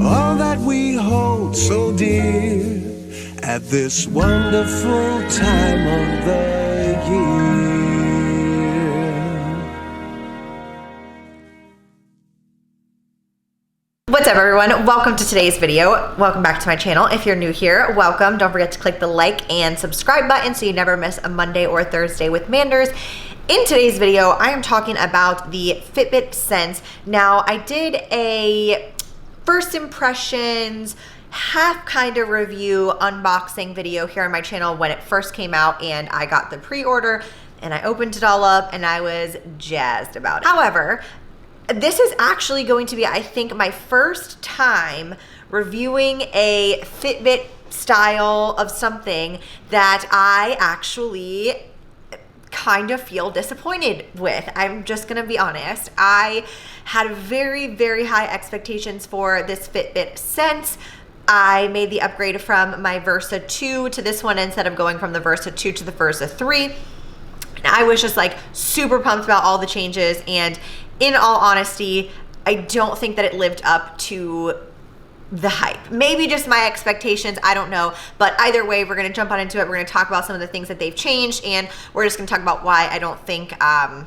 all that we hold so dear at this wonderful time of the year. What's up, everyone? Welcome to today's video. Welcome back to my channel. If you're new here, welcome. Don't forget to click the like and subscribe button so you never miss a Monday or Thursday with Manders. In today's video, I am talking about the Fitbit Sense. Now, I did a first impressions, half kind of review unboxing video here on my channel when it first came out, and I got the pre-order and I opened it all up and I was jazzed about it. However, this is actually going to be, I think, my first time reviewing a Fitbit style of something that I actually kind of feel disappointed with. I'm just gonna be honest. I had very, very high expectations for this Fitbit Sense. I made the upgrade from my Versa 2 to this one instead of going from the Versa 2 to the Versa 3. And I was just like super pumped about all the changes, and in all honesty, I don't think that it lived up to the hype. Maybe just my expectations, I don't know. But either way, we're gonna jump on into it. We're gonna talk about some of the things that they've changed, and we're just gonna talk about why I don't think I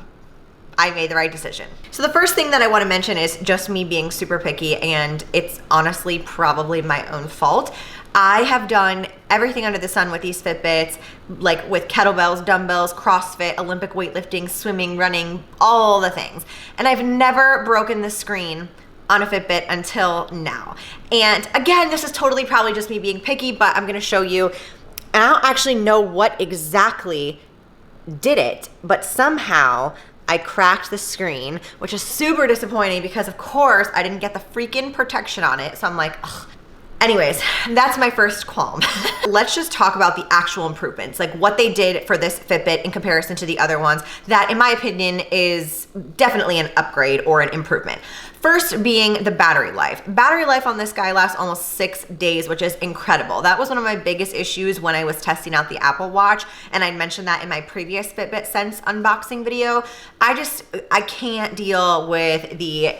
made the right decision. So the first thing that I wanna mention is just me being super picky, and it's honestly probably my own fault. I have done everything under the sun with these Fitbits, like with kettlebells, dumbbells, CrossFit, Olympic weightlifting, swimming, running, all the things. And I've never broken the screen on a Fitbit until now. And again, this is totally probably just me being picky, but I'm gonna show you. And I don't actually know what exactly did it, but somehow I cracked the screen, which is super disappointing because of course I didn't get the freaking protection on it. So I'm like, ugh. Anyways, that's my first qualm. Let's just talk about the actual improvements, like what they did for this Fitbit in comparison to the other ones that, in my opinion, is definitely an upgrade or an improvement. First being the battery life. Battery life on this guy lasts almost 6 days, which is incredible. That was one of my biggest issues when I was testing out the Apple Watch, and I mentioned that in my previous Fitbit Sense unboxing video. I can't deal with the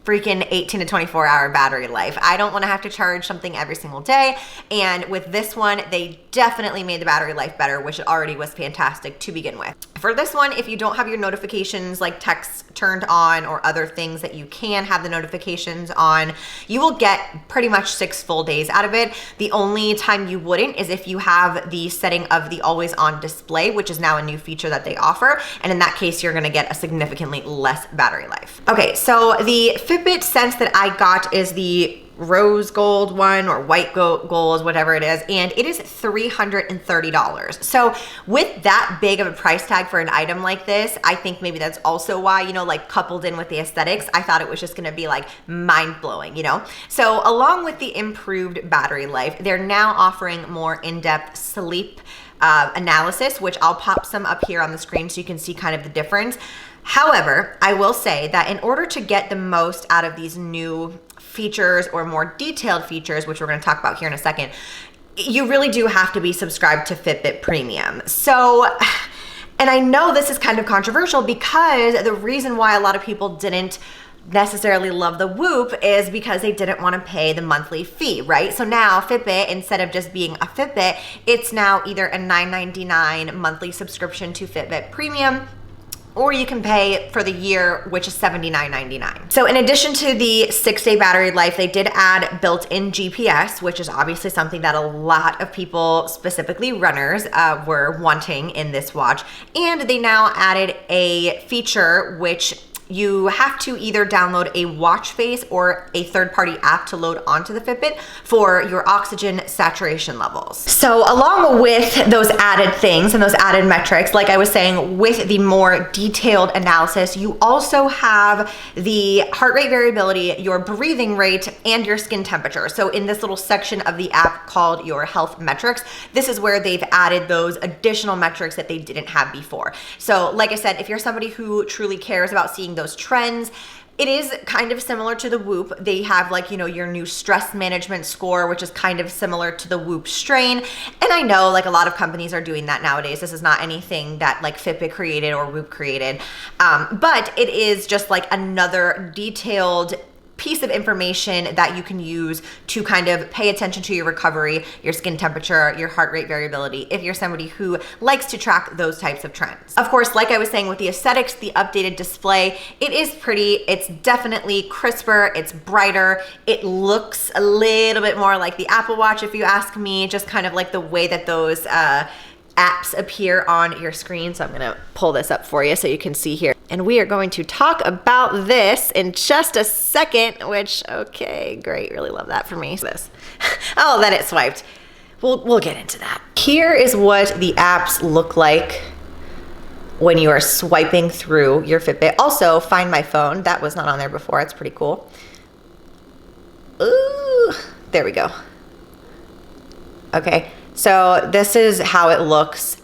freaking 18 to 24 hour battery life. I don't want to have to charge something every single day. And with this one, they definitely made the battery life better, which it already was fantastic to begin with. For this one, if you don't have your notifications like texts turned on or other things that you can have the notifications on, you will get pretty much 6 full days out of it. The only time you wouldn't is if you have the setting of the always on display, which is now a new feature that they offer. And in that case, you're gonna get a significantly less battery life. Okay, so the Fitbit Sense that I got is the rose gold one, or white gold, whatever it is, and it is $330. So with that big of a price tag for an item like this, I think maybe that's also why, you know, like coupled in with the aesthetics, I thought it was just gonna be like mind-blowing, you know? So along with the improved battery life, they're now offering more in-depth sleep analysis, which I'll pop some up here on the screen so you can see kind of the difference. However, I will say that in order to get the most out of these new features or more detailed features, which we're going to talk about here in a second, you really do have to be subscribed to Fitbit Premium. So, and I know this is kind of controversial because the reason why a lot of people didn't necessarily love the Whoop is because they didn't want to pay the monthly fee, right? So now Fitbit, instead of just being a Fitbit, it's now either a $9.99 monthly subscription to Fitbit Premium, or you can pay for the year, which is $79.99. So in addition to the 6-day battery life, they did add built-in GPS, which is obviously something that a lot of people, specifically runners, were wanting in this watch. And they now added a feature which you have to either download a watch face or a third-party app to load onto the Fitbit for your oxygen saturation levels. So along with those added things and those added metrics, like I was saying, with the more detailed analysis, you also have the heart rate variability, your breathing rate, and your skin temperature. So in this little section of the app called your health metrics, this is where they've added those additional metrics that they didn't have before. So like I said, if you're somebody who truly cares about seeing those trends, it is kind of similar to the Whoop. They have, like, you know, your new stress management score, which is kind of similar to the Whoop strain. And I know like a lot of companies are doing that nowadays. This is not anything that like Fitbit created or Whoop created. But it is just like another detailed piece of information that you can use to kind of pay attention to your recovery, your skin temperature, your heart rate variability, if you're somebody who likes to track those types of trends. Of course, like I was saying with the aesthetics, the updated display, it is pretty. It's definitely crisper, it's brighter, it looks a little bit more like the Apple Watch if you ask me, just kind of like the way that those apps appear on your screen. So I'm gonna pull this up for you so you can see here. And we are going to talk about this in just a second, which, okay, great, really love that for me. This, oh, then it swiped. We'll get into that. Here is what the apps look like when you are swiping through your Fitbit. Also, Find My Phone, that was not on there before, it's pretty cool. Ooh, there we go. Okay. So this is how it looks,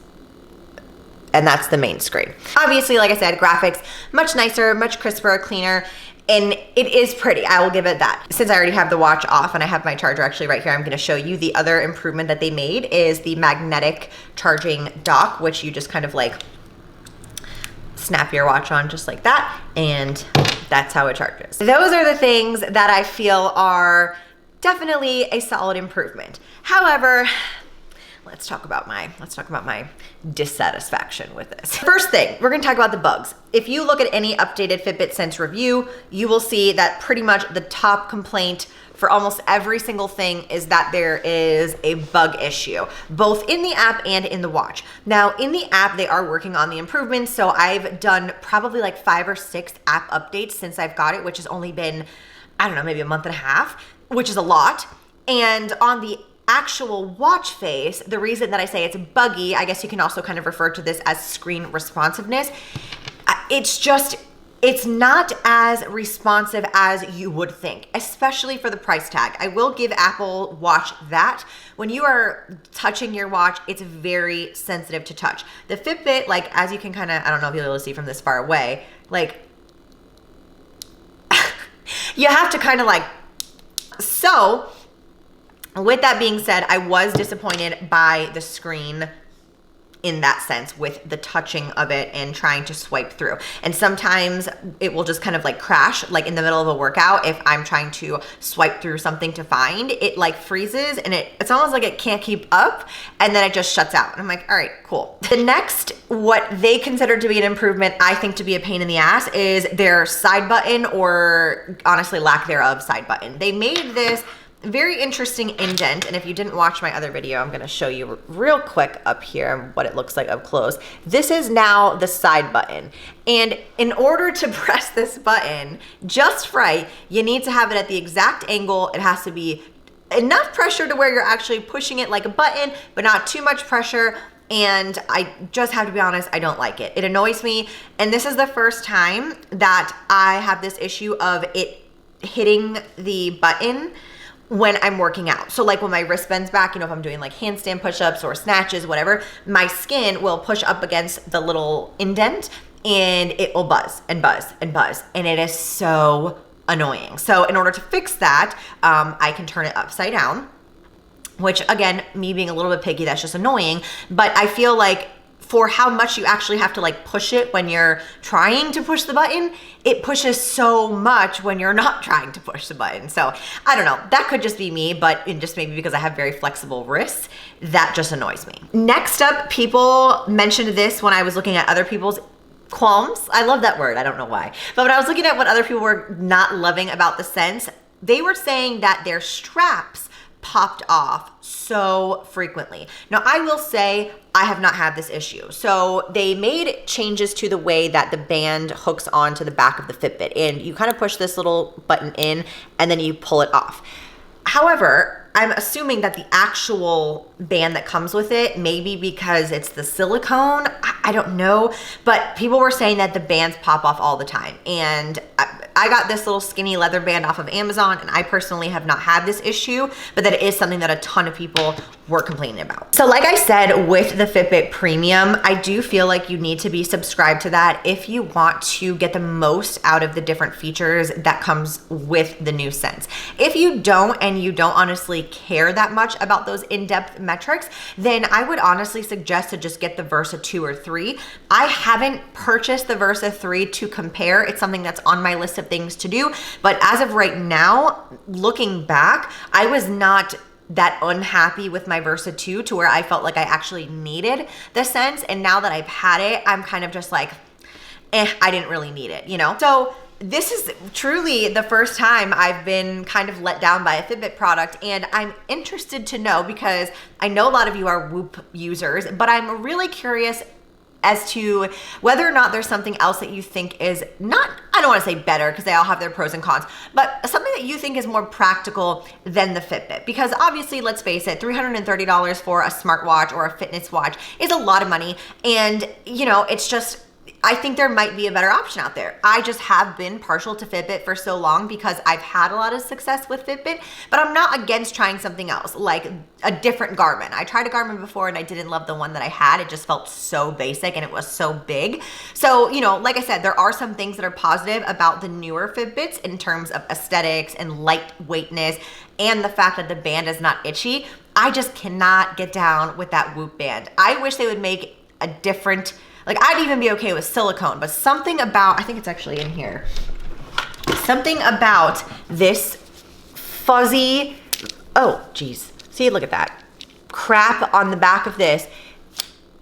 and that's the main screen. Obviously, like I said, graphics, much nicer, much crisper, cleaner, and it is pretty, I will give it that. Since I already have the watch off and I have my charger actually right here, I'm gonna show you the other improvement that they made is the magnetic charging dock, which you just kind of like snap your watch on just like that, and that's how it charges. Those are the things that I feel are definitely a solid improvement. However, let's talk about my dissatisfaction with this. First thing, we're gonna talk about the bugs. If you look at any updated Fitbit Sense review, you will see that pretty much the top complaint for almost every single thing is that there is a bug issue, both in the app and in the watch. Now, in the app, they are working on the improvements. So I've done probably like 5 or 6 app updates since I've got it, which has only been, I don't know, maybe a month and a half, which is a lot. And on the actual watch face, the reason that I say it's buggy, I guess you can also kind of refer to this as screen responsiveness. It's not as responsive as you would think, especially for the price tag. I will give Apple Watch that. When you are touching your watch, it's very sensitive to touch. The Fitbit, like, as you can kind of, I don't know if you'll be able to see from this far away, like, you have to kind of like, so with that being said, I was disappointed by the screen in that sense with the touching of it and trying to swipe through. And sometimes it will just kind of like crash, like in the middle of a workout. If I'm trying to swipe through something to find, it like freezes and it's almost like it can't keep up, and then it just shuts out. And I'm like, all right, cool. The next, what they consider to be an improvement, I think to be a pain in the ass, is their side button, or honestly lack thereof side button. They made this very interesting indent, and if you didn't watch my other video, I'm gonna show you real quick up here what it looks like up close. This is now the side button, and in order to press this button just right, you need to have it at the exact angle. It has to be enough pressure to where you're actually pushing it like a button, but not too much pressure. And I just have to be honest, I don't like it. It annoys me, and this is the first time that I have this issue of it hitting the button when I'm working out. So like when my wrist bends back, you know, if I'm doing like handstand push-ups or snatches, whatever, my skin will push up against the little indent and it will buzz and buzz and buzz. And it is so annoying. So in order to fix that, I can turn it upside down, which again, me being a little bit picky, that's just annoying. But I feel like for how much you actually have to like push it when you're trying to push the button, it pushes so much when you're not trying to push the button. So I don't know, that could just be me, but just maybe because I have very flexible wrists, that just annoys me. Next up, people mentioned this when I was looking at other people's qualms. I love that word, I don't know why. But when I was looking at what other people were not loving about the Sense, they were saying that their straps popped off so frequently. Now, I will say I have not had this issue. So they made changes to the way that the band hooks onto the back of the Fitbit, and you kind of push this little button in and then you pull it off. However, I'm assuming that the actual band that comes with it, maybe because it's the silicone, I don't know, but people were saying that the bands pop off all the time. And I got this little skinny leather band off of Amazon, and I personally have not had this issue, but that it is something that a ton of people were complaining about. So like I said, with the Fitbit Premium, I do feel like you need to be subscribed to that if you want to get the most out of the different features that comes with the new Sense. If you don't, and you don't honestly care that much about those in-depth metrics, then I would honestly suggest to just get the Versa 2 or 3. I haven't purchased the Versa 3 to compare. It's something that's on my list of of things to do. But as of right now, looking back, I was not that unhappy with my Versa 2 to where I felt like I actually needed the Sense. And now that I've had it, I'm kind of just like, I didn't really need it, you know? So this is truly the first time I've been kind of let down by a Fitbit product, and I'm interested to know, because I know a lot of you are Whoop users, but I'm really curious as to whether or not there's something else that you think is not, I don't want to say better because they all have their pros and cons, but something that you think is more practical than the Fitbit. Because obviously, let's face it, $330 for a smartwatch or a fitness watch is a lot of money. And, you know, it's just, I think there might be a better option out there. I just have been partial to Fitbit for so long because I've had a lot of success with Fitbit, but I'm not against trying something else, like a different Garmin. I tried a Garmin before and I didn't love the one that I had. It just felt so basic and it was so big. So, you know, like I said, there are some things that are positive about the newer Fitbits in terms of aesthetics and lightweightness and the fact that the band is not itchy. I just cannot get down with that Whoop band. I wish they would make a different, like, I'd even be okay with silicone, but something about, I think it's actually in here, something about this fuzzy, oh geez, see, look at that crap on the back of this.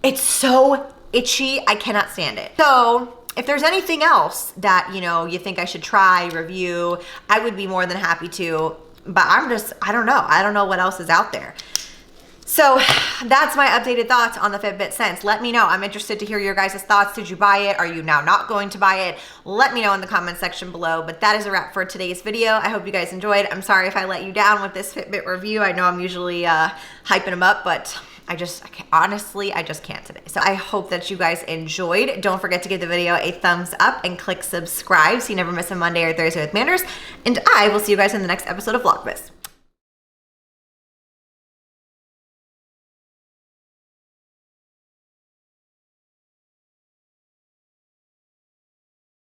It's so itchy, I cannot stand it. So if there's anything else that, you know, you think I should try, review, I would be more than happy to, but I don't know what else is out there. So that's my updated thoughts on the Fitbit Sense. Let me know. I'm interested to hear your guys' thoughts. Did you buy it? Are you now not going to buy it? Let me know in the comment section below. But that is a wrap for today's video. I hope you guys enjoyed. I'm sorry if I let you down with this Fitbit review. I know I'm usually hyping them up, but honestly, I just can't today. So I hope that you guys enjoyed. Don't forget to give the video a thumbs up and click subscribe so you never miss a Monday or Thursday with Manders. And I will see you guys in the next episode of VLOGMAS.